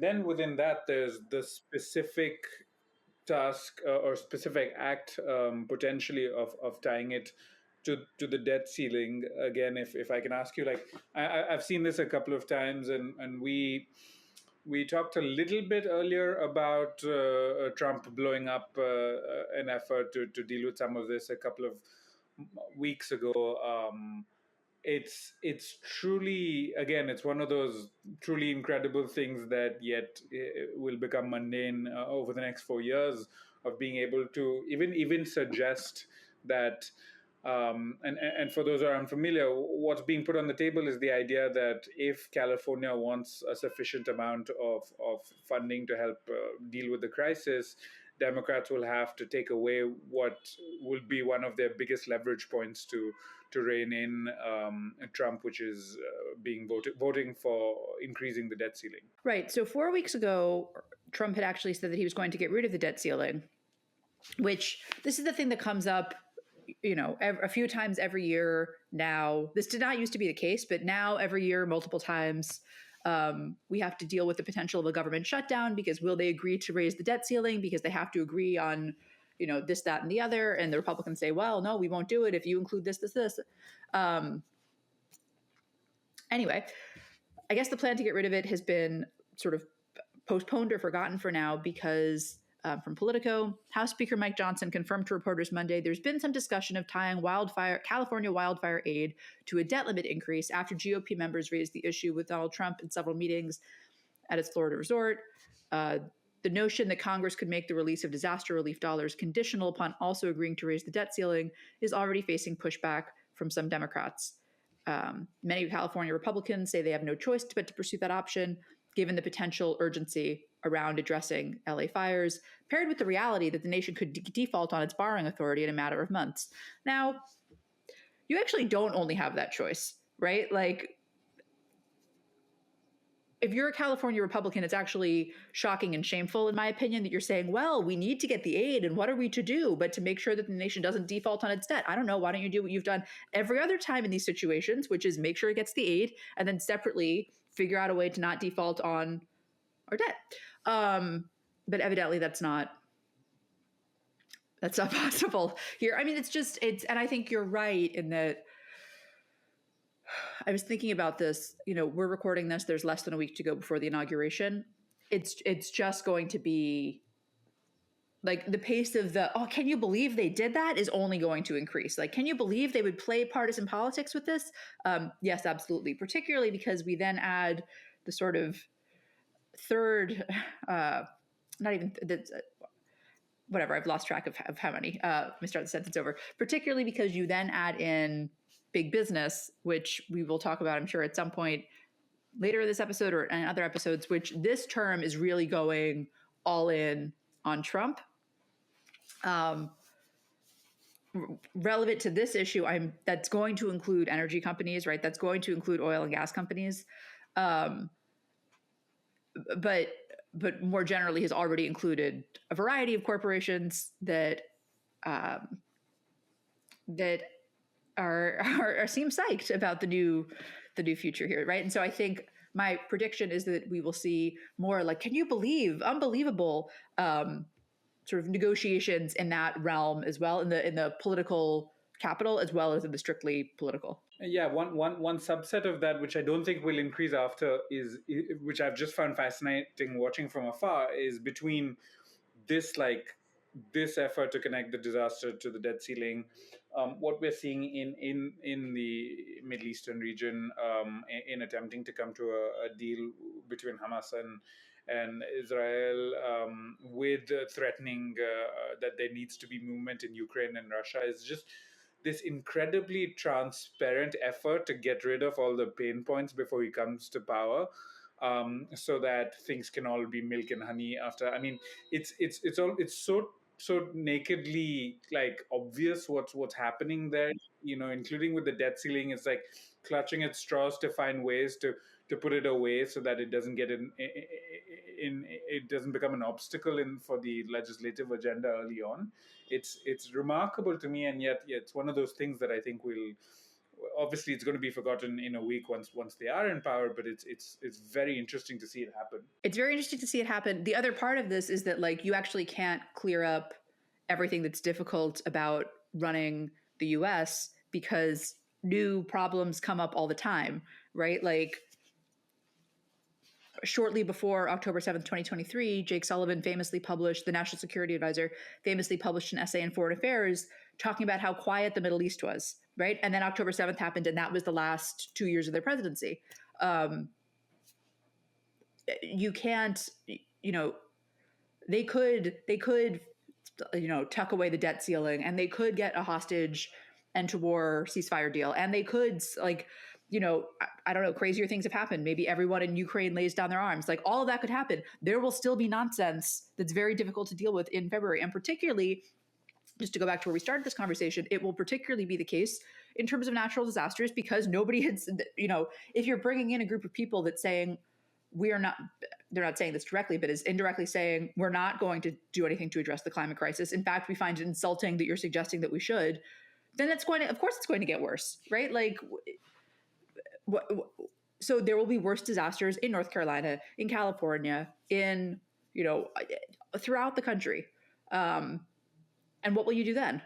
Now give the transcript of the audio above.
then within that, there's the specific task or specific act potentially of tying it to the debt ceiling. Again, if I can ask you, like I've seen this a couple of times, and we talked a little bit earlier about Trump blowing up an effort to deal with some of this a couple of weeks ago. It's truly, again, it's one of those truly incredible things that yet will become mundane over the next 4 years, of being able to even suggest that and for those who are unfamiliar, what's being put on the table is the idea that if California wants a sufficient amount of funding to help deal with the crisis, Democrats will have to take away what will be one of their biggest leverage points to rein in Trump, which is voting for increasing the debt ceiling. Right. So 4 weeks ago, Trump had actually said that he was going to get rid of the debt ceiling, which this is the thing that comes up, a few times every year now. This did not used to be the case, but now every year, multiple times, we have to deal with the potential of a government shutdown, because will they agree to raise the debt ceiling? Because they have to agree on, this, that, and the other. And the Republicans say, well, no, we won't do it if you include this, this, this. Anyway, I guess the plan to get rid of it has been sort of postponed or forgotten for now, because from Politico, House Speaker Mike Johnson confirmed to reporters Monday there's been some discussion of tying California wildfire aid to a debt limit increase after GOP members raised the issue with Donald Trump in several meetings at his Florida resort. The notion that Congress could make the release of disaster relief dollars conditional upon also agreeing to raise the debt ceiling is already facing pushback from some Democrats. Many California Republicans say they have no choice but to pursue that option, given the potential urgency around addressing LA fires, paired with the reality that the nation could default on its borrowing authority in a matter of months. Now, you actually don't only have that choice, right? Like, if you're a California Republican, it's actually shocking and shameful, in my opinion, that you're saying, well, we need to get the aid, and what are we to do but to make sure that the nation doesn't default on its debt? I don't know. Why don't you do what you've done every other time in these situations, which is make sure it gets the aid and then separately figure out a way to not default on our debt? But evidently that's not possible here. I mean, and I think you're right in that. I was thinking about this, we're recording this, there's less than a week to go before the inauguration. It's just going to be like the pace of can you believe they did that is only going to increase. Like, can you believe they would play partisan politics with this? Yes, absolutely. Particularly because we then add the sort of third, not even whatever, I've lost track of how many. Let me start the sentence over. Particularly because you then add in big business, which we will talk about, I'm sure, at some point later in this episode or in other episodes, which this term is really going all in on Trump. Relevant to this issue, that's going to include energy companies, right? That's going to include oil and gas companies. But more generally has already included a variety of corporations that seem psyched about the new future here, right? And so I think my prediction is that we will see more like, can you believe, unbelievable sort of negotiations in that realm as well, in the political capital as well as in the strictly political. Yeah, one subset of that, which I don't think will increase after, which I've just found fascinating watching from afar, is between this effort to connect the disaster to the debt ceiling, what we're seeing in the Middle Eastern region, in attempting to come to a deal between Hamas and Israel, with threatening that there needs to be movement in Ukraine and Russia, is just this incredibly transparent effort to get rid of all the pain points before he comes to power, so that things can all be milk and honey after. I mean, it's so nakedly obvious what's happening there, including with the debt ceiling. It's like clutching at straws to find ways to put it away so that it doesn't get it doesn't become an obstacle for the legislative agenda early on. It's remarkable to me, and yet it's one of those things that I think will obviously it's going to be forgotten in a week once they are in power, but it's very interesting to see it happen. It's very interesting to see it happen. The other part of this is that like you actually can't clear up everything that's difficult about running the US because new problems come up all the time, right? Like shortly before October 7th, 2023, Jake Sullivan the National Security Advisor, famously published an essay in Foreign Affairs talking about how quiet the Middle East was, right? And then October 7th happened, and that was the last 2 years of their presidency. You can't, they could, tuck away the debt ceiling, and they could get a hostage end to war ceasefire deal, and they could I don't know, crazier things have happened. Maybe everyone in Ukraine lays down their arms. Like all of that could happen. There will still be nonsense that's very difficult to deal with in February. And particularly, just to go back to where we started this conversation, it will particularly be the case in terms of natural disasters because nobody has, if you're bringing in a group of people that's saying, they're not saying this directly, but is indirectly saying, we're not going to do anything to address the climate crisis. In fact, we find it insulting that you're suggesting that we should. Then of course it's going to get worse, right? Like, so there will be worse disasters in North Carolina, in California, in, throughout the country. And what will you do then?